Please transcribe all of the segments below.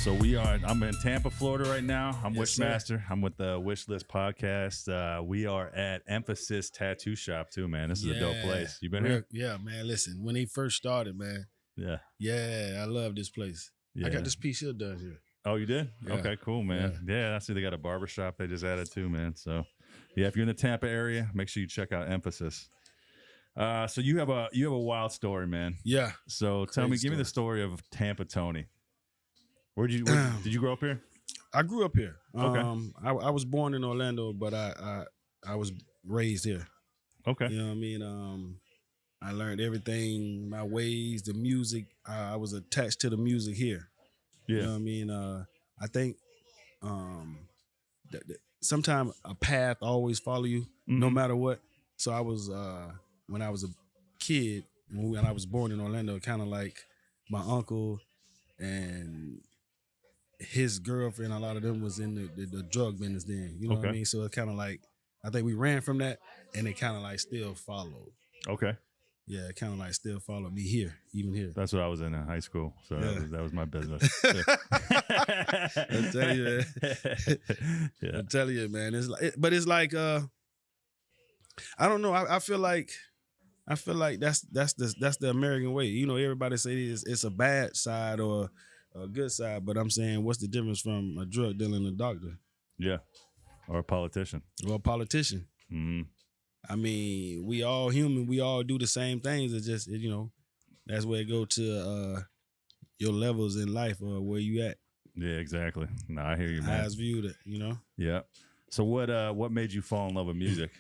So I'm in Tampa, Florida right now. I'm Wishmaster. I'm with the Wysh List podcast. We are at Emphasis Tattoo Shop too, man. This is a dope place. You been here? Yeah, man. Listen, when they first started, man. Yeah, I love this place. Yeah. I got this piece here done here. Oh, you did? Yeah. Okay, cool, man. Yeah, I see they got a barber shop they just added too, man. So, yeah, if you're in the Tampa area, make sure you check out Emphasis. So you have a wild story, man. Yeah. So give me the story of Tampa Tony. Did you grow up here? I grew up here. Okay. I was born in Orlando, but I was raised here. Okay. You know what I mean? I learned everything, my ways, the music. I was attached to the music here. Yeah. You know what I mean? I think sometimes a path always follow you, no matter what. So I was when I was a kid, when I was born in Orlando, kind of like my uncle and his girlfriend, a lot of them was in the drug business then. You know what I mean? So it kind of like, I think we ran from that, and it kind of like still followed. Okay. Yeah, it kind of like still followed me here, even here. That's what I was in high school, so that was my business. I tell you, man. Yeah. I tell you, man. It's like, I don't know. I feel like that's the American way. You know, everybody say it's a bad side or a good side, but I'm saying, what's the difference from a drug dealer and a doctor? Yeah, or a politician. Or a politician. Mm-hmm. I mean, we all human. We all do the same things. It's just, that's where it go to your levels in life or where you at. Yeah, exactly. No, I hear you, man. How it's viewed, Yeah. So what made you fall in love with music?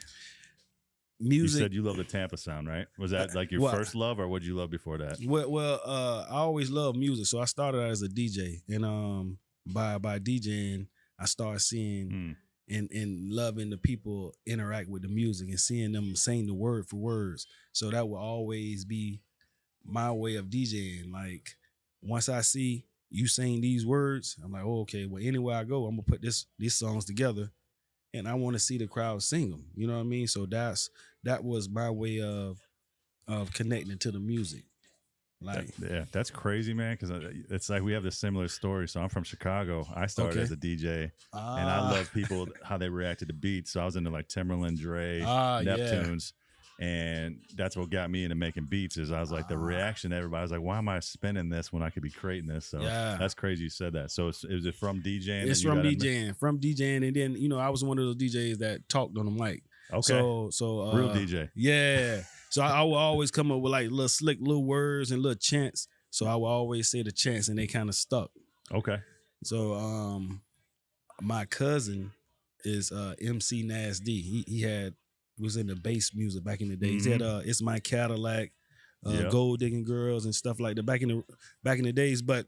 Music. You said you love the Tampa sound, right? Was that like your first love, or what did you love before that? Well, I always loved music, so I started out as a DJ, and by DJing, I started seeing and loving the people interact with the music and seeing them sing the word for words. So that will always be my way of DJing. Like, once I see you saying these words, I'm like, oh, okay. Well, anywhere I go, I'm gonna put these songs together, and I want to see the crowd sing them. You know what I mean? So that was my way of connecting to the music. Like, that's crazy, man. Because it's like we have this similar story. So I'm from Chicago. I started as a DJ, and I love people how they reacted to beats. So I was into like Timberland, Dre, Neptunes, and that's what got me into making beats. Is I was like the reaction to everybody. I was like, why am I spinning this when I could be creating this? So that's crazy you said that. So is it from DJing? It's from DJing, and then I was one of those DJs that talked on the mic. Okay. So real DJ. Yeah. So I would always come up with like little slick little words and little chants. So I would always say the chants, and they kind of stuck. Okay. So my cousin is MC Nasty. He was in the bass music back in the day. He had It's My Cadillac, Gold Digging Girls and stuff like that back in the days. But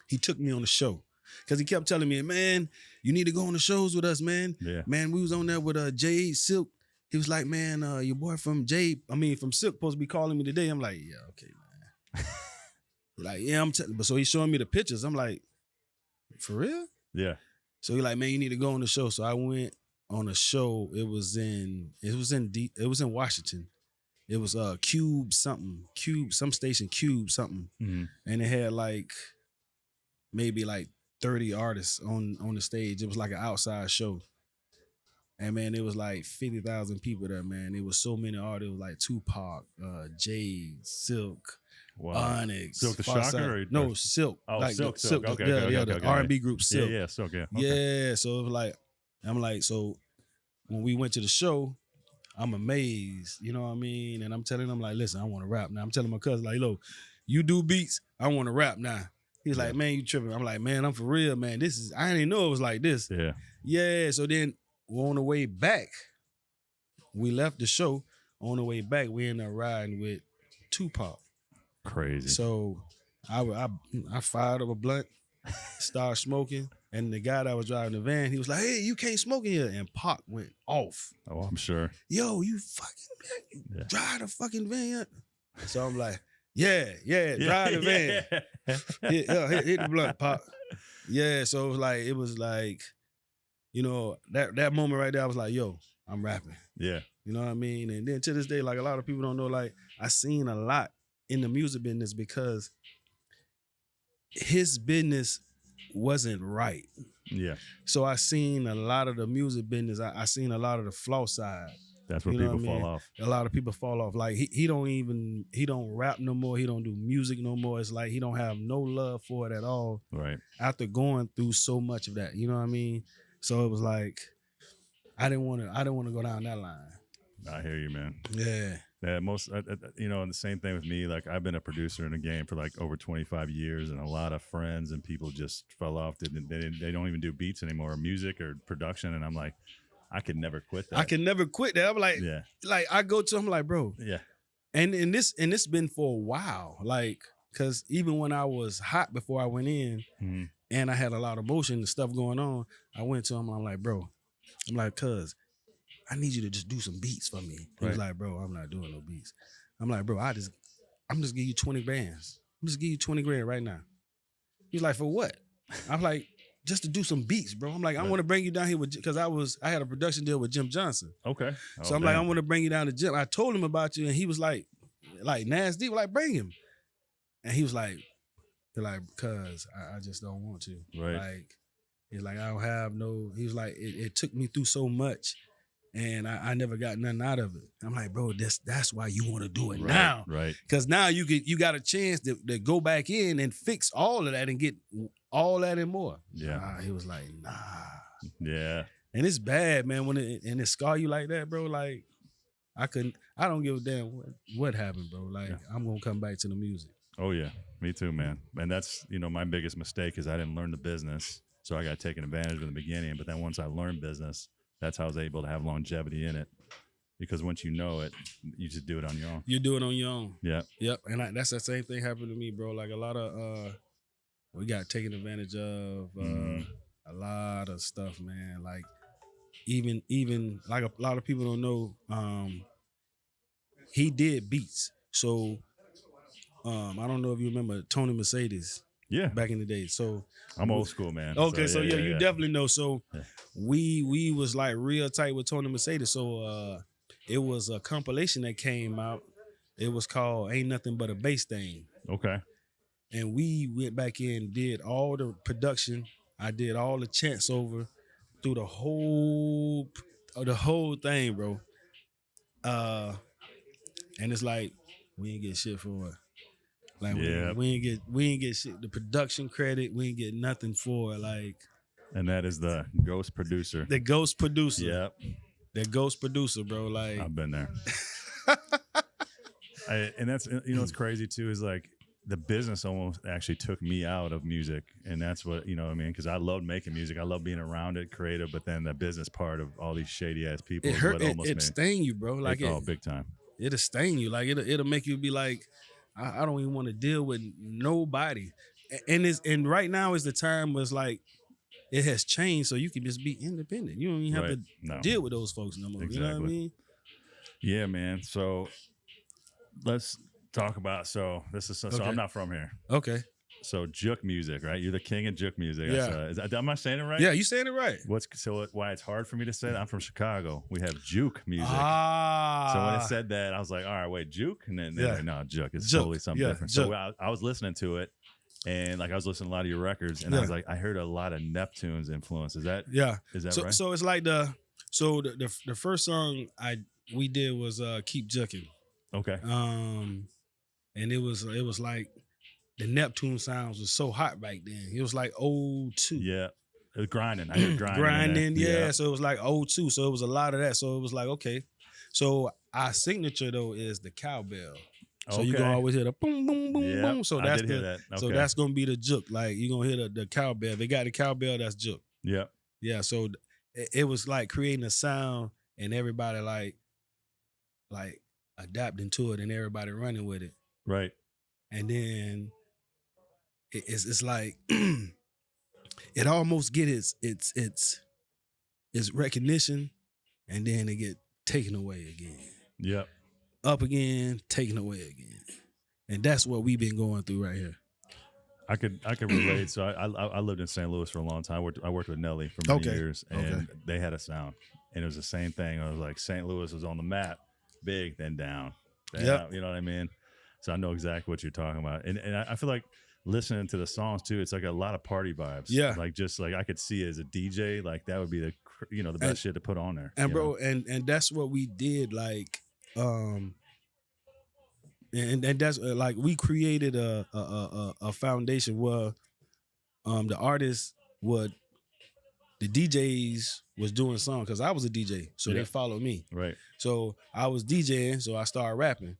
he took me on the show. Because he kept telling me, man, you need to go on the shows with us, man. Yeah. Man, we was on there with Jade Silk. He was like, man, your boy from from Silk supposed to be calling me today. I'm like, yeah, okay, man. Like, yeah, but so he's showing me the pictures. I'm like, for real? Yeah. So he like, man, you need to go on the show. So I went on a show. It was in Washington. It was Cube something. Some station, Cube something. Mm-hmm. And it had like maybe like 30 artists on the stage. It was like an outside show. And man, it was like 50,000 people there, man. It was so many artists. It was like Tupac, Jade, Silk, Onyx. Silk the Shocker? No, Silk. Oh, like Silk. Okay, the R&B group Silk. Yeah, Silk, yeah. Okay. Yeah, so it was like, I'm like, so when we went to the show, I'm amazed, you know what I mean? And I'm telling them, like, listen, I want to rap now. I'm telling my cousin, like, look, you do beats, I want to rap now. He's like, man, you tripping. I'm like, man, I'm for real, man. I didn't know it was like this. Yeah. Yeah, so then on the way back, we left the show. On the way back, we ended up riding with Tupac. Crazy. So I fired up a blunt, started smoking, and the guy that was driving the van, he was like, hey, you can't smoke in here. And Pac went off. Oh, I'm sure. Yo, you fucking drive the fucking van. So I'm like, yeah, drive the van. Hit the blunt, Pac. Yeah, so it was like, that moment right there, I was like, yo, I'm rapping. Yeah. You know what I mean? And then to this day, like, a lot of people don't know, like, I seen a lot in the music business because his business wasn't right. Yeah. So I seen a lot of the music business. I seen a lot of the flaw side. That's where people fall off. A lot of people fall off. Like he don't rap no more. He don't do music no more. It's like he don't have no love for it at all. Right. After going through so much of that, you know what I mean? So it was like I didn't want to go down that line. I hear you, man. Yeah. Yeah, most, you know, and the same thing with me. Like, I've been a producer in the game for like over 25 years, and a lot of friends and people just fell off. They don't even do beats anymore, or music or production. And I'm like, I could never quit that. I can never quit that. I'm like, yeah, like I go to him like, bro, yeah, and this been for a while, like, cause even when I was hot before I went in, and I had a lot of motion and stuff going on, I went to him. I'm like, bro, cuz I need you to just do some beats for me. He was like, bro, I'm not doing no beats. I'm like, bro, I'm just give you 20 bands. I'm just give you 20 grand right now. He's like, for what? I'm like, just to do some beats, bro. I'm like, I want to bring you down here because I had a production deal with Jim Johnson. Okay. So I'm like, I want to bring you down to Jim. I told him about you, and he was like nasty, like, bring him. And he was like, cuz I just don't want to. Right. Like, he's like, I don't have no. He was like, it took me through so much. And I never got nothing out of it. I'm like, bro, that's why you want to do it now. Right. Because now you got a chance to go back in and fix all of that and get all that and more. Yeah. He was like, nah. Yeah. And it's bad, man, when it scar you like that, bro. Like, I don't give a damn what happened, bro. Like, I'm going to come back to the music. Oh, yeah. Me too, man. And that's, you know, my biggest mistake is I didn't learn the business. So I got taken advantage of in the beginning. But then once I learned business, that's how I was able to have longevity in it, because once you know it, you just do it on your own. You do it on your own. Yeah. Yep. And that's the same thing happened to me, bro. Like, a lot of we got taken advantage of a lot of stuff, man. Like, even like a lot of people don't know, he did beats. So I don't know if you remember Tony Mercedes. Yeah. Back in the day. So I'm old school, man. Okay, so you definitely know. So we was like real tight with Tony Mercedes. So it was a compilation that came out. It was called Ain't Nothing But a Bass Thing. Okay. And we went back in, did all the production. I did all the chants over through the whole thing, bro. And it's like we ain't get shit for it. Like, we ain't get shit, the production credit, we ain't get nothing for it. Like, and that is the ghost producer. The ghost producer. Yep. The ghost producer, bro. Like, I've been there. And that's, you know, what's crazy too is like the business almost actually took me out of music, and that's what, you know what I mean, because I loved making music, I love being around it, creative, but then the business part of all these shady ass people, it hurt. It sting you, bro. Like, big time. It'll sting you. Like, it'll make you be like, I don't even want to deal with nobody. And right now is the time where it's like it has changed, so you can just be independent. You don't even have to deal with those folks no more. Exactly. You know what I mean? Yeah, man. So let's talk about. So this is so I'm not from here. Okay. So juke music, right? You're the king of juke music. Yeah. Am I saying it right? Yeah, you saying it right. Why it's hard for me to say that? I'm from Chicago. We have juke music. Ah. So when it said that, I was like, all right, wait, juke? And then they're like, no, juke. It's totally something different. Juke. So I was listening to it, and like I was listening to a lot of your records, and I was like, I heard a lot of Neptune's influence. Is that right? So it's like the first song we did was Keep Jucking. Okay. And it was like the Neptune sounds was so hot back then. It was like 02. Yeah. It was grinding. I heard grinding. Grinding, yeah. So it was like 02. So it was a lot of that. So it was like, okay. So our signature though is the cowbell. So you're gonna always hear the boom, boom, boom, boom. So that's so that's gonna be the juke. Like, you're gonna hear the cowbell. They got the cowbell, that's juke. Yeah. Yeah. So it was like creating a sound and everybody like adapting to it and everybody running with it. Right. And then it's like it almost get its recognition, and then it get taken away again. Yep. Up again, taken away again. And that's what we've been going through right here. I could relate. So I lived in St. Louis for a long time. I worked with Nelly for many years, and they had a sound, and it was the same thing. I was like, St. Louis was on the map, big, then down. Yeah, you know what I mean. So I know exactly what you're talking about, and I feel like listening to the songs too, it's like a lot of party vibes. Yeah. Like just like I could see it as a DJ, like that would be the the best shit to put on there. And bro, and that's what we did. Like, and that's like we created a foundation where the artists would. The DJs was doing songs because I was a DJ, so they followed me. Right. So I was DJing, so I started rapping.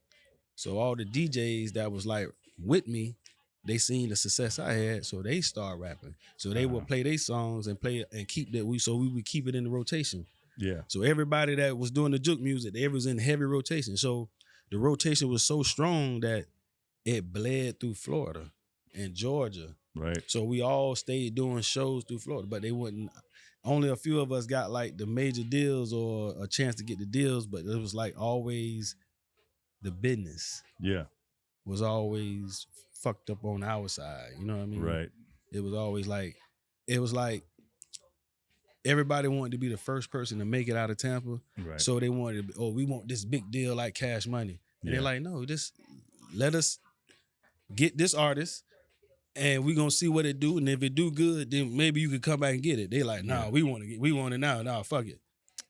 So all the DJs that was like with me, they seen the success I had, so they started rapping. So they would play their songs and play and keep that. So we would keep it in the rotation. Yeah. So everybody that was doing the juke music, they was in heavy rotation. So the rotation was so strong that it bled through Florida and Georgia. Right. So we all stayed doing shows through Florida, but they wouldn't. Only a few of us got like the major deals or a chance to get the deals, but it was like always the business. Yeah. Was always fucked up on our side. You know what I mean? Right. It was always like, everybody wanted to be the first person to make it out of Tampa. Right. So they wanted to, we want this big deal like Cash Money. And they're like, no, just let us get this artist and we're gonna see what it do. And if it do good, then maybe you could come back and get it. They like, nah, we want it now. Nah, fuck it.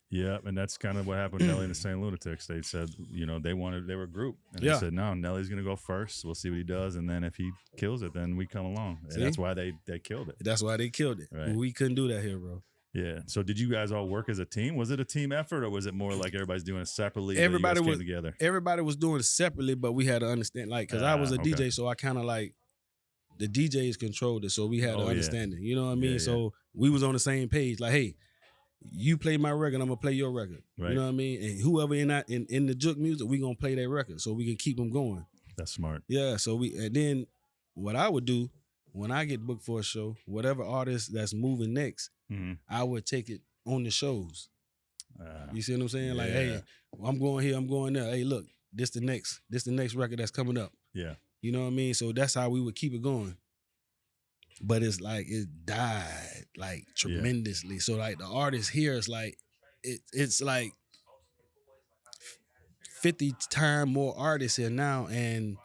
Yeah, and that's kind of what happened with Nelly and the St. Lunatics. They said, they were a group. And they said, no, Nelly's gonna go first. We'll see what he does, and then if he kills it, then we come along. And that's why they killed it. That's why they killed it. Right. We couldn't do that here, bro. Yeah. So did you guys all work as a team? Was it a team effort, or was it more like everybody's doing it separately? Everybody came together. Everybody was doing it separately, but we had to understand, like, because I was a DJ, so I kind of like the DJs controlled it, so we had to understand it. You know what I mean? So we was on the same page. Like, hey, you play my record, I'm gonna play your record. Right. You know what I mean? And whoever in the juke music, we gonna play their record, so we can keep them going. That's smart. Yeah. So and then what I would do when I get booked for a show, whatever artist that's moving next, I would take it on the shows. You see what I'm saying? Like, hey, I'm going here, I'm going there. Hey, look, this the next record that's coming up. Yeah. You know what I mean? So that's how we would keep it going. But it's like it died like tremendously. Yeah. So like the artist here is like it's like 50 times more artists here now, and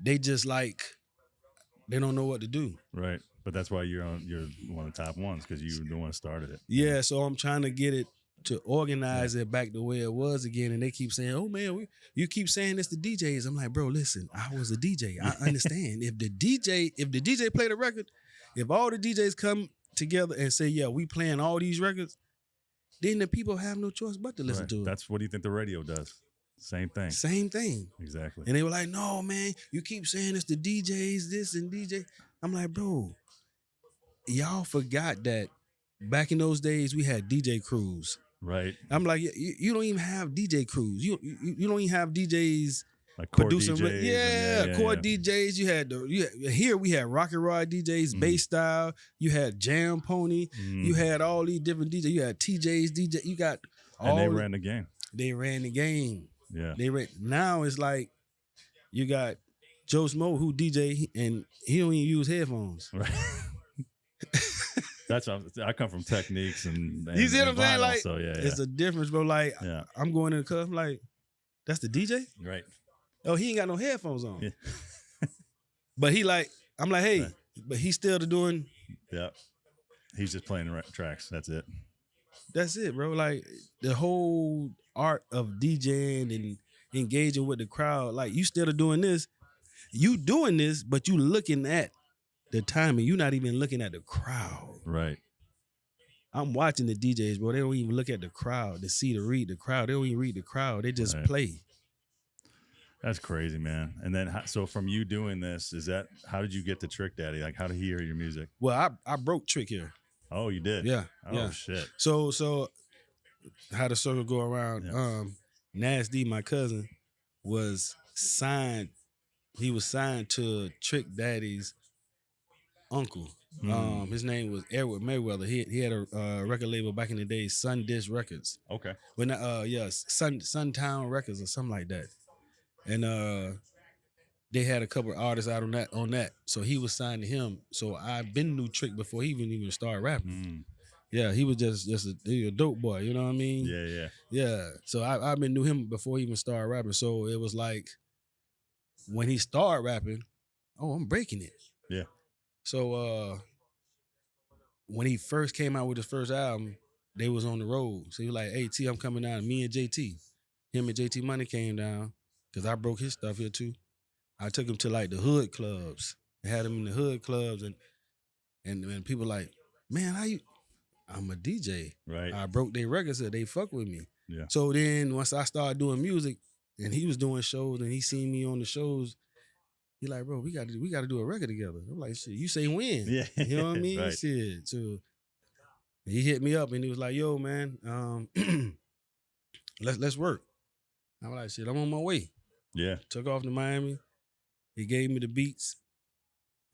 they just like they don't know what to do. Right. But that's why you're one of the top ones, because you were the one that started it. Yeah, so I'm trying to get it to organize it back the way it was again, and they keep saying, "Oh man, you keep saying this to DJs." I'm like, bro, listen, I was a DJ. I understand. if the DJ played a record, if all the DJs come together and say, "Yeah, we playing all these records," then the people have no choice but to listen to it. That's what do you think the radio does? Same thing. Same thing. Exactly. And they were like, "No, man, you keep saying this to DJs, this and DJ." I'm like, bro, y'all forgot that back in those days we had DJ crews. Right. I'm like, you don't even have DJ crews. You don't even have DJs like core producing. DJs core DJs. You had here we had Rocket Rod DJs, Bass Style. You had Jam Pony. You had all these different DJs. You had TJs, DJ. You got all. And they ran the game. They ran the game. Yeah. Now it's like you got Joe Smo who DJ and he don't even use headphones. Right. That's what I come from Techniques and you see what I'm saying? Like, so it's a difference, bro. Like, I'm going in the club, like, that's the DJ? Right. Oh, he ain't got no headphones on. Yeah. But I'm like, hey, but he's still doing. Yeah. He's just playing the tracks. That's it. That's it, bro. Like, the whole art of DJing and engaging with the crowd, like, you still doing this. You doing this, but you looking at the timing, you're not even looking at the crowd. Right. I'm watching the DJs, bro. They don't even look at the crowd to read the crowd. They don't even read the crowd. They just play. That's crazy, man. And then, so from you doing this, how did you get to Trick Daddy? Like, how did he hear your music? Well, I broke Trick here. Oh, you did? Yeah. Oh, shit. So how the circle go around? Yeah. Nas D, my cousin, was signed. He was signed to Trick Daddy's uncle. His name was Edward Mayweather. He had a record label back in the day, Sun Dish Records. Okay. When Suntown Records or something like that. And they had a couple of artists out on that. So he was signed to him. So I've been knew Trick before he even started rapping. Yeah, he was just a dope boy, you know what I mean? Yeah. Yeah. So I've been knew him before he even started rapping. So it was like when he started rapping, oh, I'm breaking it. Yeah. So when he first came out with his first album, they was on the road. So he was like, "Hey T, I'm coming down." Me and JT, him and JT Money came down because I broke his stuff here too. I took him to like the hood clubs. I had him in the hood clubs, and people like, "Man, how you?" I'm a DJ. Right. I broke their records, so they fuck with me. Yeah. So then once I started doing music, and he was doing shows, and he seen me on the shows, he like, "Bro, we got to do a record together." I'm like, "Shit, you say when?" Yeah. You know what I mean? Right. Shit. So he hit me up and he was like, "Yo, man, let's work." I'm like, "Shit, I'm on my way." Yeah. Took off to Miami. He gave me the beats.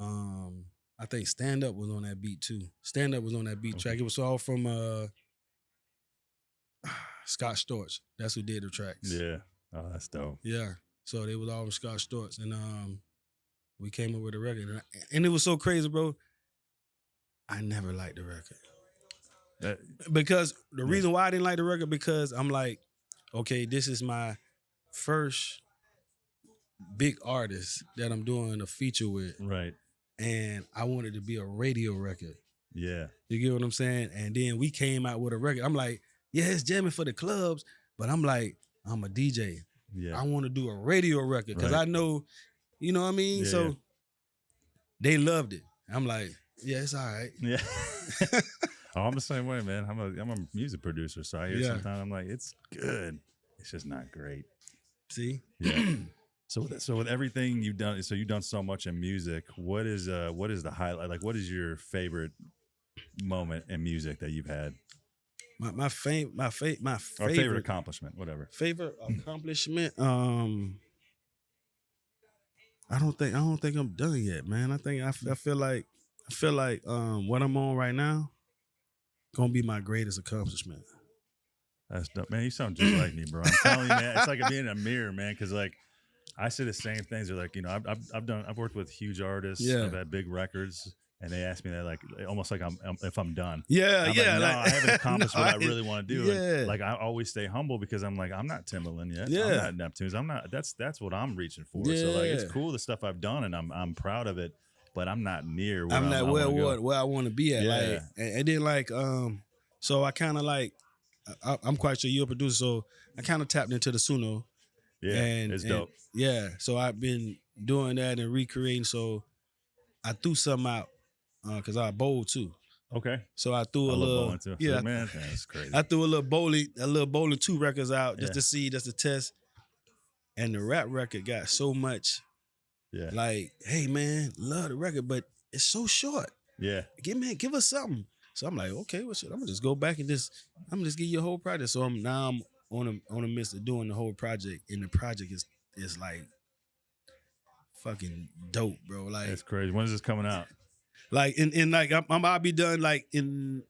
I think Stand Up was on that beat too. Stand Up was on that beat track. It was all from Scott Storch. That's who did the tracks. Yeah. Oh, that's dope. Yeah. So they was all from Scott Storch, and we came up with a record, and it was so crazy, bro. I never liked the record because the reason why I didn't like the record because I'm like, okay, this is my first big artist that I'm doing a feature with, right? And I wanted to be a radio record. Yeah, you get what I'm saying? And then we came out with a record. I'm like, yeah, it's jamming for the clubs, but I'm like, I'm a DJ. Yeah, I want to do a radio record because I know, you know what I mean. So they loved it. I'm like, yeah, it's all right. Yeah. Oh, I'm the same way, man. I'm a music producer, so I hear sometimes I'm like, it's good. It's just not great. See? Yeah. So with everything you've done, so you've done so much in music. What is the highlight? Like, what is your favorite moment in music that you've had? My favorite accomplishment, whatever. Favorite accomplishment. I don't think I'm done yet, man. I feel like what I'm on right now gonna be my greatest accomplishment. That's dope, man. You sound just like me, bro. I'm telling you, man. It's like being in a mirror, man. Because like I say the same things. They're like, you know, I've worked with huge artists. Yeah. I've had big records, and they ask me that like almost like if I'm done. Yeah, I'm yeah. Like, no, I haven't accomplished what I really want to do. Yeah. And, like I always stay humble because I'm like I'm not Timbaland yet. Yeah. I'm not Neptunes. I'm not. That's what I'm reaching for. Yeah. So like it's cool the stuff I've done, and I'm proud of it. But I'm not near where I'm not where I want to be at. Yeah. Like, and then like so I kind of like I'm quite sure you're a producer, so I kind of tapped into the Suno. Yeah, it's dope. Yeah, so I've been doing that and recreating. So I threw something out because I bowl too. Okay. So I threw a little. Too. Yeah, so, man, that's crazy. I threw a little bowling 2 records out just to see, just to test. And the rap record got so much. Yeah. Like, hey man, love the record, but it's so short. Yeah. Give us something. So I'm like, okay, well shit, I'm gonna just go back and I'm gonna just give you a whole project. So I'm on the midst of doing the whole project, and the project is like fucking dope, bro. Like it's crazy. When is this coming out? Like in like I'll be done like in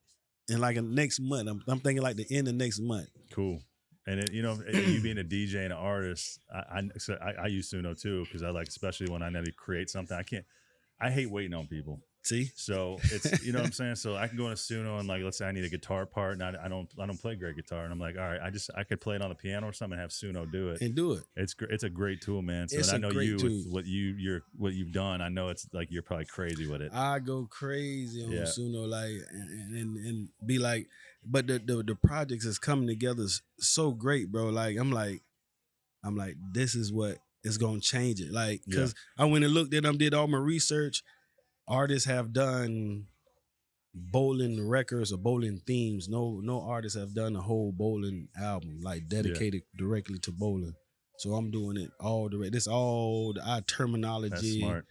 like a next month. I'm thinking like the end of next month. Cool. And it, you know, you being a DJ and an artist, I use Suno too because I like, especially when I need to create something. I hate waiting on people. See, so it's, you know what I'm saying. So I can go into Suno and like, let's say I need a guitar part, and I don't play great guitar, and I'm like, all right, I could play it on the piano or something and have Suno do it. It's a great tool, man. So I know you with what you've done. I know it's like you're probably crazy with it. I go crazy on Suno, like and be like, but the projects is coming together so great, bro. Like I'm like, this is what is gonna change it. Like, cause I went and looked at them, did all my research. Artists have done bowling records or bowling themes. No artists have done a whole bowling album like dedicated directly to bowling. So I'm doing it all direct. This all our terminology. That's smart.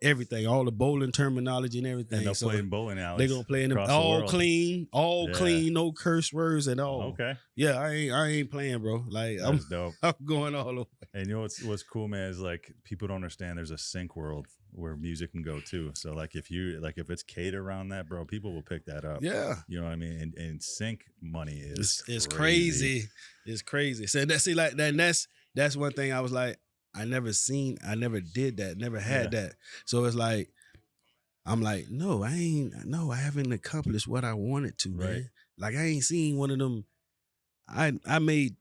Everything, all the bowling terminology and everything. And they'll play in bowling alleys. They're gonna play in all clean, clean, no curse words at all. Okay. Yeah, I ain't playing, bro. Like that's dope. I'm going all the way. And you know what's cool, man, is like people don't understand there's a sync world where music can go too. So like if it's catered around that, bro, people will pick that up. Yeah. You know what I mean? And sync money is it's crazy. It's crazy. So that's one thing I was like, I never did that, never had that. So it's like, I'm like, no, I haven't accomplished what I wanted to, man. Right. Like I ain't seen one of them. I made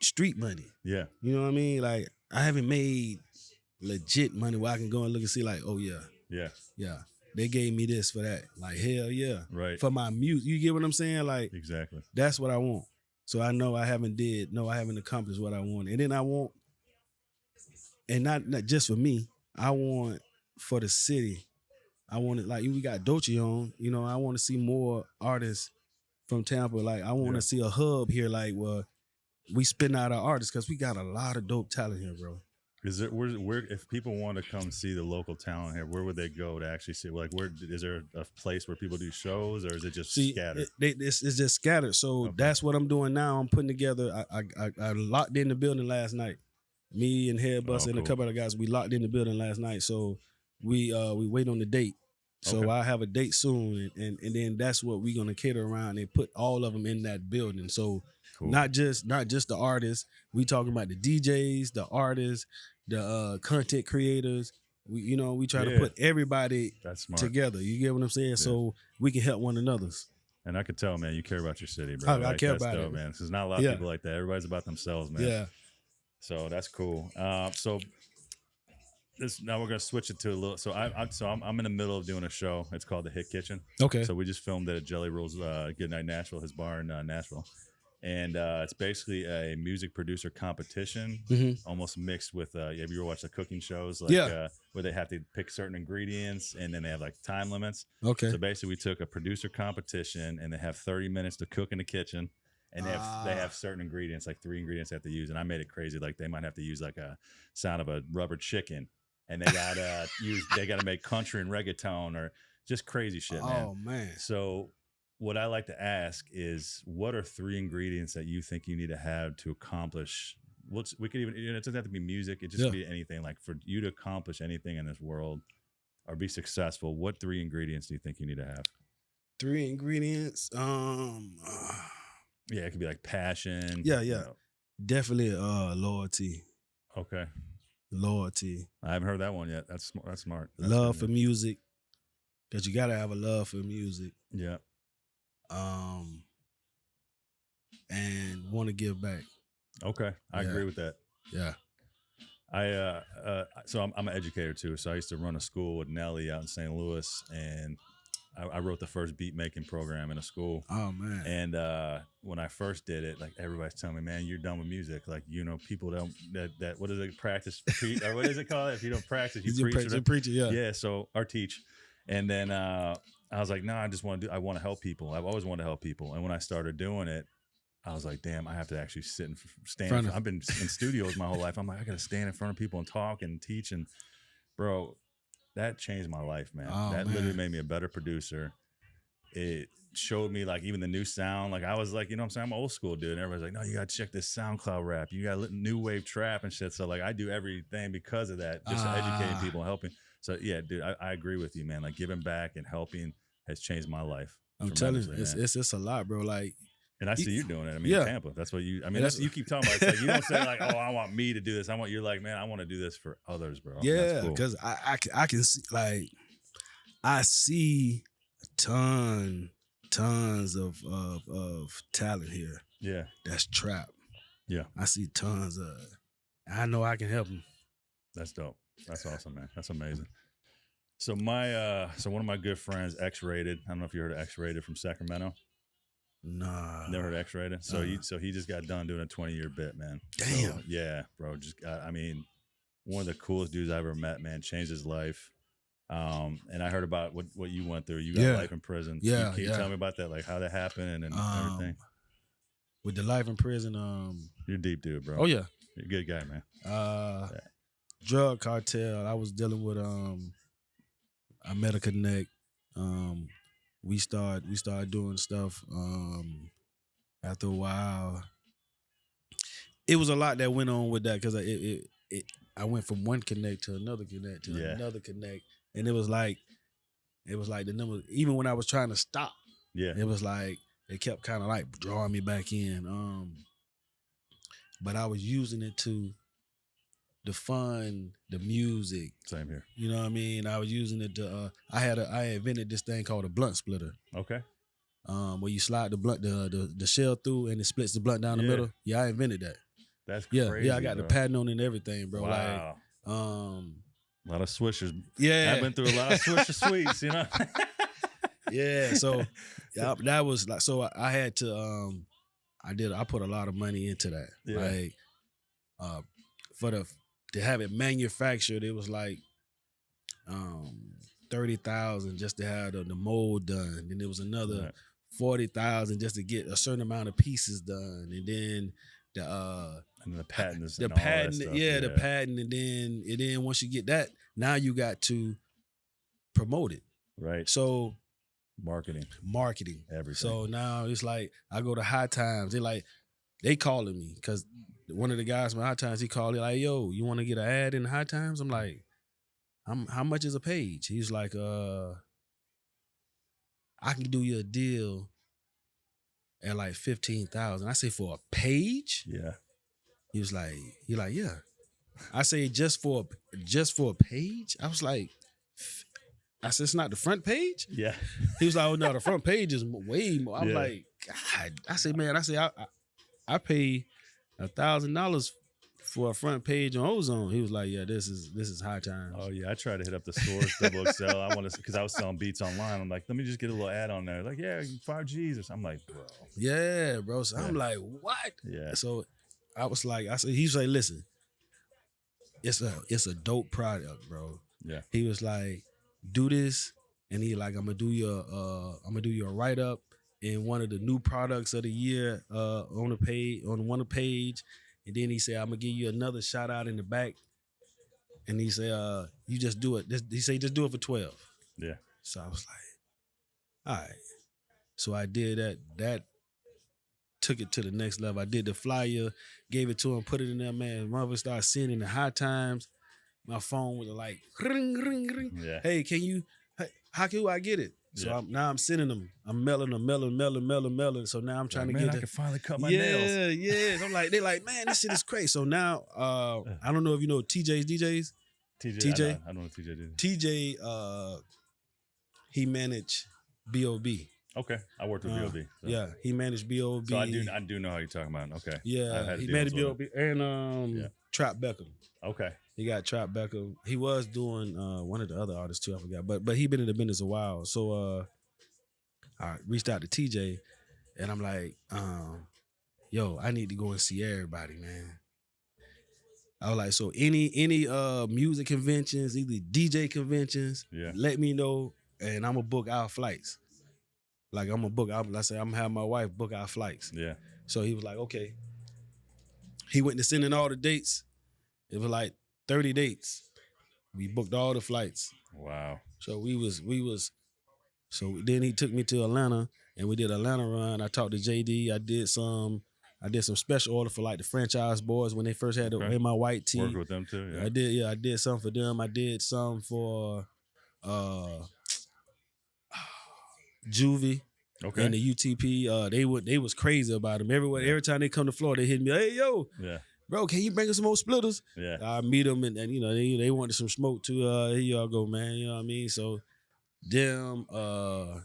street money. Yeah. You know what I mean? Like I haven't made legit money where I can go and look and see like, oh yeah. They gave me this for that. Like, hell yeah. Right. For my music. You get what I'm saying? Like, exactly. That's what I want. So I know I haven't accomplished what I want. And then I want, and not just for me, I want for the city. I want it, like, we got Doechii on, I want to see more artists from Tampa. Like, I want to see a hub here, like, where we spin out our artists, because we got a lot of dope talent here, bro. Is it where if people want to come see the local talent here, where would they go to actually see? Like, where is there a place where people do shows, or is it just scattered? It's just scattered. So that's what I'm doing now. I'm putting together. I locked in the building last night. Me and Headbuster and a couple other guys. We locked in the building last night. So we wait on the date. So I have a date soon, and then that's what we're gonna cater around and put all of them in that building. So not just the artists. We talking about the DJs, the artists, the content creators. We try to put everybody together. You get what I'm saying? Yeah. So we can help one another. And I could tell, man, you care about your city, bro. I care about it, man. There's not a lot of people like that. Everybody's about themselves, man. Yeah. So that's cool. So now we're gonna switch it to a little. So I'm in the middle of doing a show. It's called The Hit Kitchen. Okay. So we just filmed it at Jelly Roll's Goodnight Nashville, his bar in Nashville. And it's basically a music producer competition, almost mixed with, have you ever watched the cooking shows? Like, where they have to pick certain ingredients and then they have like time limits. Okay. So basically we took a producer competition and they have 30 minutes to cook in the kitchen. And they have certain ingredients, like 3 ingredients they have to use. And I made it crazy. Like they might have to use like a sound of a rubber chicken. And they got to make country and reggaeton or just crazy shit, man. Oh, man. So what I like to ask is, what are 3 ingredients that you think you need to have to accomplish? We could even, it doesn't have to be music. It just could be anything. Like, for you to accomplish anything in this world or be successful, what 3 ingredients do you think you need to have? 3 ingredients. Yeah, it could be like passion. Yeah. Definitely loyalty. Okay. Loyalty. I haven't heard that one yet. That's smart. That's love for music. Because you got to have a love for music. Yeah. And want to give back. Okay. I agree with that. Yeah. So I'm an educator too. So I used to run a school with Nelly out in St. Louis, and I wrote the first beat making program in a school. Oh man! And when I first did it, like, everybody's telling me, "Man, you're done with music. Like, people don't that what is it, practice or what is it called? If you don't practice, you preach it. Yeah. Yeah. So or teach, and then I was like, no, I want to help people. I've always wanted to help people, and when I started doing it, I was like, damn, I have to actually sit and stand. I've been in studios my whole life. I'm like, I got to stand in front of people and talk and teach, and bro. That changed my life, man. Literally made me a better producer. It showed me, like, even the new sound. Like, I was like, you know what I'm saying? I'm an old school dude. And everybody's like, no, you got to check this SoundCloud rap. You got new wave trap and shit. So, like, I do everything because of that, just educating people and helping. So, yeah, dude, I agree with you, man. Like, giving back and helping has changed my life. I'm telling you, it's a lot, bro. Like, and I see you doing it. I mean, Tampa. That's what you. I mean, you keep talking about. It's like, you don't say like, "Oh, I want me to do this." You're like, "Man, I want to do this for others, bro." Yeah, because I can see, like, I see tons of talent here. Yeah, that's trap. Yeah, I see tons of. I know I can help them. That's dope. That's awesome, man. That's amazing. So one of my good friends, X-Rated. I don't know if you heard of X-Rated from Sacramento. Nah, never heard of X-Rated. So he just got done doing a 20-year bit, man. Damn. So, yeah, bro. I mean, one of the coolest dudes I ever met, man. Changed his life. And I heard about what you went through. You got life in prison. Yeah. Can you tell me about that? Like, how that happened and everything? With the life in prison, you're a deep dude, bro. Oh yeah, you're a good guy, man. Drug cartel. I was dealing with I met a connect. We started doing stuff. After a while, it was a lot that went on with that, because I went from one connect to another connect to another connect, and it was like the number. Even when I was trying to stop, it was like it kept kind of like drawing me back in. But I was using it to fun, the music. Same here. You know what I mean? I was using it to. I invented this thing called a blunt splitter. Okay. Where you slide the blunt, the shell through, and it splits the blunt down the middle. Yeah, I invented that. That's crazy. Yeah, I got the patent on it and everything, bro. Wow. A lot of swishers. Yeah, I've been through a lot of swisher sweets, you know. Yeah, so that was like, so I had to I put a lot of money into that. Yeah. Like to have it manufactured, it was like 30,000 just to have the mold done. And there was another 40,000 just to get a certain amount of pieces done. And then the patent is the patent, the patent, and then once you get that, now you got to promote it. Right. So marketing, everything. So now it's like I go to High Times. They calling me because one of the guys from High Times, he called me like, "Yo, you want to get an ad in High Times?" I'm like, how much is a page? He's like, I can do you a deal at like 15,000. I say, for a page? Yeah. He like, yeah. I say, just for a page? I was like, I said, it's not the front page? Yeah. He was like, oh no, the front page is way more. I was like, God. I said, man, I pay $1,000 for a front page on Ozone. He was like, yeah, this is High Times. Oh yeah, I tried to hit up the stores, Double XL. I want to, because I was selling beats online. I'm like, let me just get a little ad on there. Like, yeah, 5 G's or something. I'm like, bro. Yeah, bro. So I'm like, what? Yeah. So I was like, he's like, listen, it's a dope product, bro. Yeah. He was like, do this, and he like, I'm gonna do your write up in one of the new products of the year on one page. And then he said, I'm gonna give you another shout out in the back. And he said, you just do it. He said, just do it for 12. Yeah. So I was like, all right. So I did that. That took it to the next level. I did the flyer, gave it to him, put it in there, man. Mother started seeing in the High Times. My phone was like, ring, ring, ring. Yeah. Hey, how can I get it? So now I'm sending them. I'm mailing them. So now I'm trying to get it. I can finally cut my nails. Yeah. I'm like, they're like, man, this shit is crazy. So now, I don't know if you know TJ's DJs. TJ. I don't know what TJ did. TJ, he managed B.O.B. Okay, I worked with B.O.B. So. Yeah, he managed B.O.B. So I do know how you're talking about. Okay. Yeah, he managed B.O.B. and Trap Beckham. Okay. He got Trap Beckham. He was doing one of the other artists too. I forgot, but he been in the business a while. So I reached out to TJ, and I'm like, yo, I need to go and see everybody, man. I was like, so any music conventions, either DJ conventions, let me know, and I'm gonna book our flights. Like I'm gonna have my wife book our flights. Yeah. So he was like, okay. He went to sending all the dates. It was like 30 dates. We booked all the flights. Wow. So we was. So then he took me to Atlanta, and we did Atlanta run. I talked to JD. I did some special order for like the Franchise Boys when they first had in my white tee. Worked with them too. Yeah. I did some for them. I did some for Juvie. Okay. And the UTP. They was crazy about him. Every time they come to Florida, they hit me. Hey yo. Yeah. Bro, can you bring us some more splitters? Yeah. I meet them and you know they wanted some smoke too. Here y'all go, man. You know what I mean? So them man,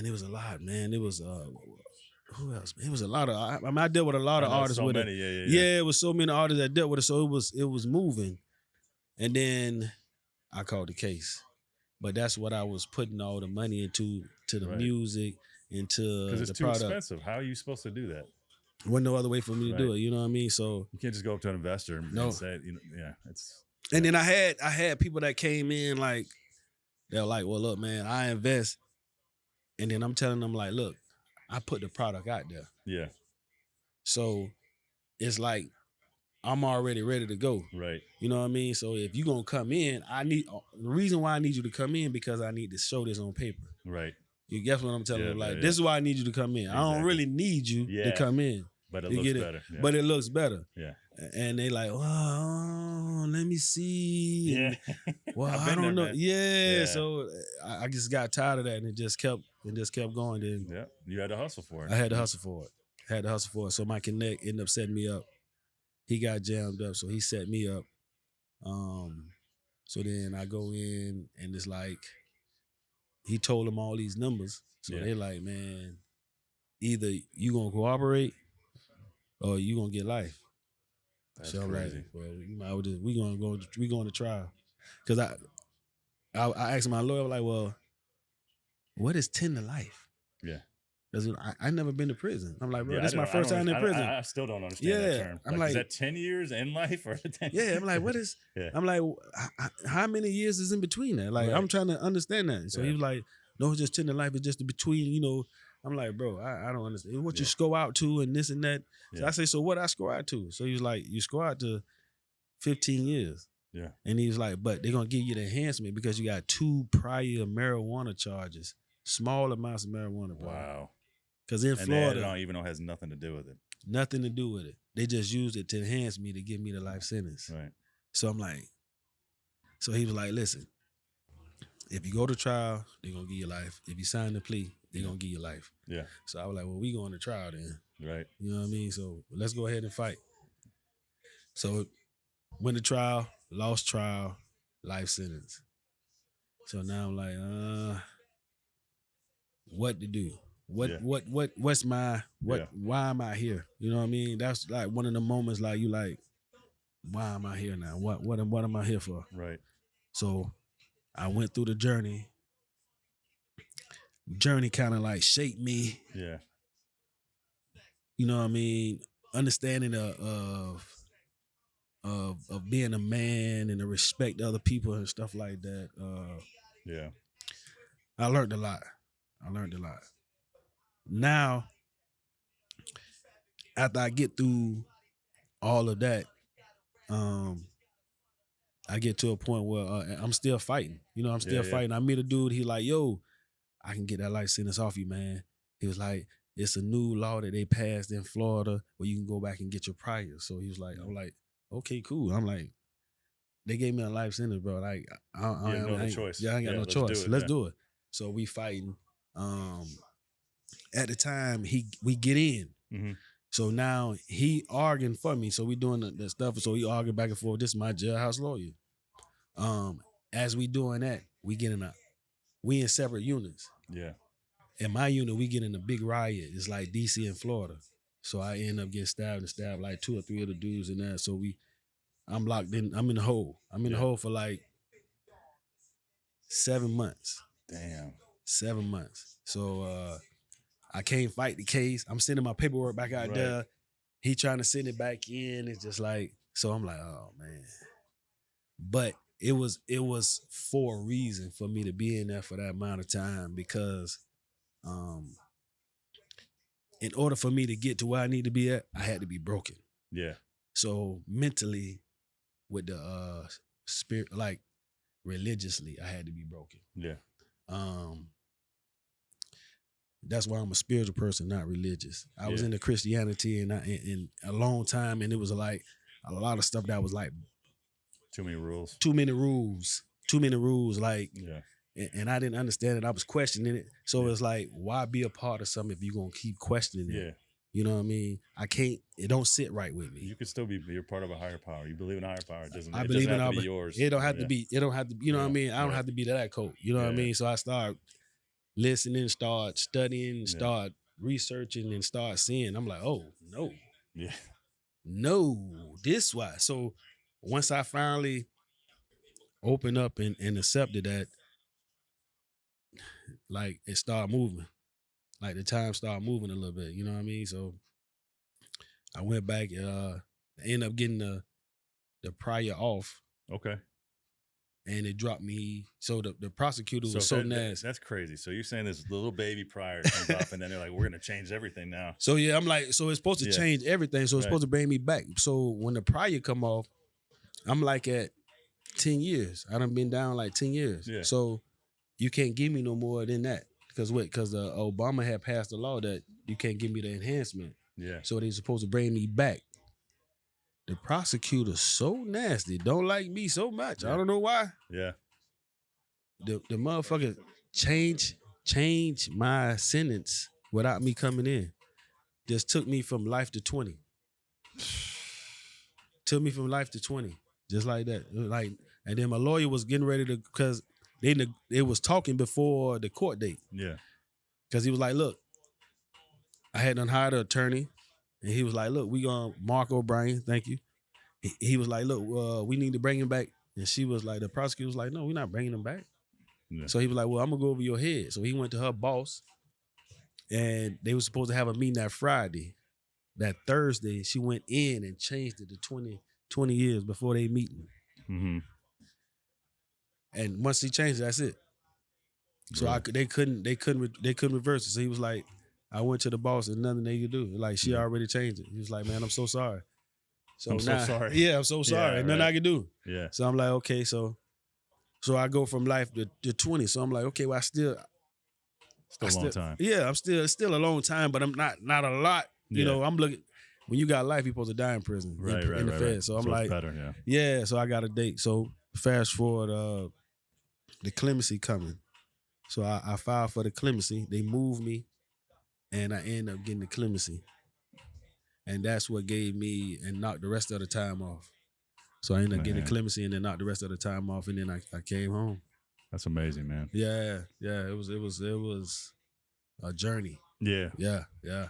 it was a lot, man. It was who else? It was a lot of I dealt with a lot of artists with many. it. Yeah, it was so many artists that dealt with it. So it was moving. And then I called the case. But that's what I was putting all the money into the music, into the product. Because it's too expensive. How are you supposed to do that? Wasn't no other way for me to do it. You know what I mean? So you can't just go up to an investor and say, it's. And then I had people that came in like, they're like, well, look, man, I invest. And then I'm telling them like, look, I put the product out there. Yeah. So it's like, I'm already ready to go. Right. You know what I mean? So if you're going to come in, the reason why I need you to come in because I need to show this on paper. Right. You guess what I'm telling you? Like, this is why I need you to come in. Exactly. I don't really need you to come in. But it looks better. Yeah. But it looks better. Yeah. And they like, oh, let me see. Yeah. Well, I don't know. Yeah. So I just got tired of that, and it just kept going. Then you had to hustle for it. I had to hustle for it. So my connect ended up setting me up. He got jammed up, so he set me up. So then I go in, and it's like he told them all these numbers. So they're like, man, either you gonna cooperate or you gonna get life. That's so I'm crazy. like, well, you might we going to trial. Because I asked my lawyer, like, well, what is 10 to life? Yeah. Because I never been to prison. I'm like, bro, Yeah, this is my first time in prison. I still don't understand that term. I'm Like, is that 10 years in life or 10? Yeah, I'm like, what is? Yeah. I'm like, how many years is in between that? Like, I'm trying to understand that. So he was like, no, it's just 10 to life. It's just between, you know. I'm like, bro, I don't understand what you score out to and this and that. So I say, so what I score out to? So he was like, you score out to 15 years. Yeah. And he was like, but they're going to give you the enhancement because you got 2 prior marijuana charges, small amounts of marijuana. Bro. Wow. Because in Florida, I don't even know, has nothing to do with it. Nothing to do with it. They just used it to enhance me to give me the life sentence. Right. So I'm like, so he was like, listen, if you go to trial, they're going to give you life. If you sign the plea, they're going to give you life. Yeah. So I was like, well, we going to trial then. Right. You know what I mean? So let's go ahead and fight. So went to trial, lost trial, life sentence. So now I'm like, what to do? What's my why am I here? You know what I mean? That's like one of the moments like you like, why am I here now? What am I here for? Right. So I went through the journey. Journey kind of like shaped me. Yeah. You know what I mean? Understanding of being a man and to respect other people and stuff like that. Yeah. I learned a lot. Now, after I get through all of that, I get to a point where I'm still fighting. You know, I'm still fighting. I meet a dude. He like, yo, I can get that life sentence off you, man. He was like, it's a new law that they passed in Florida where you can go back and get your prior. So he was like, I'm like, okay, cool. I'm like, they gave me a life sentence, bro. Like, I ain't got no choice. Let's do it. So we fighting. At the time, we get in. Mm-hmm. So now he arguing for me. So we doing the stuff. So he arguing back and forth. This is my jailhouse lawyer. As we doing that, we in separate units. Yeah. In my unit, we get in a big riot. It's like DC and Florida. So I end up getting stabbed like 2 or 3 of the dudes in there. So I'm locked in. I'm in the hole. I'm in the hole for like 7 months. Damn. 7 months. So I can't fight the case. I'm sending my paperwork back out there. He trying to send it back in. It's just like, so I'm like, oh man. But it was for a reason for me to be in there for that amount of time because in order for me to get to where I need to be at, I had to be broken. Yeah. So mentally, with the spirit, like religiously, I had to be broken. Yeah. That's why I'm a spiritual person, not religious. I was into Christianity and in a long time, and it was like a lot of stuff that was like too many rules. Like, and I didn't understand it. I was questioning it. So it's like, why be a part of something if you're gonna keep questioning it? Yeah. You know what I mean? I can't. It don't sit right with me. You could still be. You're part of a higher power. You believe in a higher power. I believe in have to be yours. It don't have to be. It don't have to. You know what I mean? I don't have to be that coat. You know what I mean? So I start listening, start studying, start researching, and start seeing. I'm like, oh no, no, this why. So once I finally opened up and accepted that, like it started moving. Like the time started moving a little bit. You know what I mean? So I went back. Ended up getting the prior off. Okay. And it dropped me. So the prosecutor was so nasty. That's crazy. So you're saying this little baby prior comes off, and then they're like, we're gonna change everything now. So yeah, I'm like, so it's supposed to change everything. So it's supposed to bring me back. So when the prior come off, I'm like at 10 years. I done been down like 10 years. Yeah. So you can't give me no more than that. Because Obama had passed a law that you can't give me the enhancement. Yeah. So they supposed to bring me back. The prosecutor so nasty, don't like me so much. I don't know why. Yeah. The motherfucker change my sentence without me coming in. Just took me from life to 20. Took me from life to 20. Just like that. Like, and then my lawyer was getting ready to, because they was talking before the court date. Yeah. Because he was like, look, I had done hired an attorney, and he was like, look, we gonna Mark O'Brien, thank you. he was like, look, we need to bring him back. And she was like, the prosecutor was like, no, we're not bringing him back. Yeah. So he was like, well, I'm going to go over your head. So he went to her boss, and they were supposed to have a meeting that Friday. That Thursday, she went in and changed it to 20 years before they meeting. Mm-hmm. And once he changed it, that's it. So they couldn't reverse it. So he was like, I went to the boss and nothing they could do. Like, she already changed it. He was like, man, I'm so sorry. So I'm so sorry. Yeah, I'm so sorry. And nothing I could do. Yeah. So I'm like, okay, so I go from life to 20. So I'm like, okay, well, still a long time. Yeah, I'm still a long time, but I'm not a lot. You know, I'm looking, when you got life, you're supposed to die in prison. In the Fed. So I'm like, better, yeah, so I got a date. So fast forward, the clemency coming. So I filed for the clemency. They moved me, and I ended up getting the clemency. And that's what gave me and knocked the rest of the time off. So I ended up getting the clemency and then knocked the rest of the time off, and then I came home. That's amazing, man. Yeah. It was a journey. Yeah. Yeah.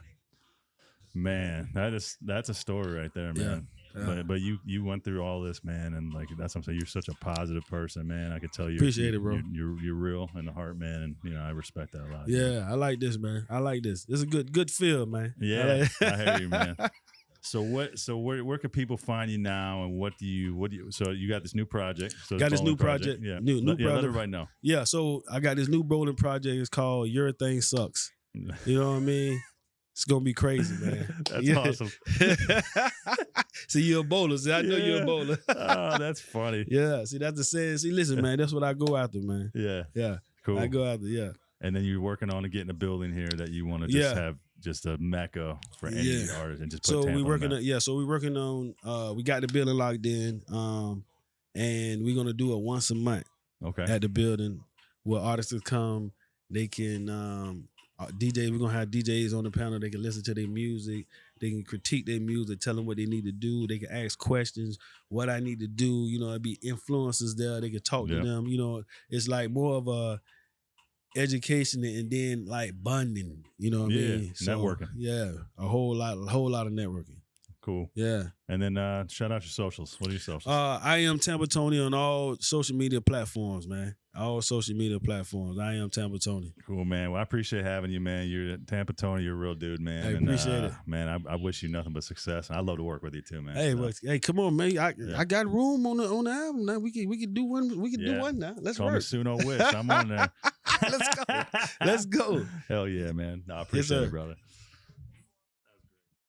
Man, that's a story right there, man. Yeah. But you went through all this, man, and like that's what I'm saying. You're such a positive person, man. I could tell you appreciate it, bro. You're real in the heart, man, and I respect that a lot. Yeah, man. I like this, man. I like this. It's a good feel, man. Yeah, I hear you, man. So where can people find you now, and what do you so you got this new project? So got this new project. Yeah. New project. Let it right now. Yeah, so I got this new bowling project. It's called Everything Sucks. You know what I mean? It's gonna be crazy, man. That's awesome. See, you're a bowler. See, I know you're a bowler. Oh, that's funny. Yeah. See, that's the saying. See, listen, man. That's what I go after, man. Yeah. Cool. I go after. Yeah. And then you're working on getting a building here that you want to just have just a mecca for any artist and just put so Tampa we're working on. Yeah. So we're working on. We got the building locked in. And we're gonna do it once a month. Okay. At the building, where artists come, they can. DJs, we're gonna have DJs on the panel. They can listen to their music. They can critique their music, tell them what they need to do. They can ask questions, what I need to do. You know, it'd be influencers there. They can talk to them. You know, it's like more of a education and then like bonding. You know what I mean? So, networking. Yeah, a whole lot of networking. Cool. Yeah. And then shout out your socials. What are your socials? I am Tampa Tony on all social media platforms, man. All social media platforms. I am Tampa Tony. Cool, man. Well, I appreciate having you, man. You're Tampa Tony. You're a real dude, man. I appreciate it. Man, I wish you nothing but success. And I love to work with you too, man. Hey, hey, come on, man. I got room on the album now. We can do one. We can do one now. Let's Call work. me Suno Wish. I'm on there. Let's go. Hell yeah, man. No, I appreciate it, brother.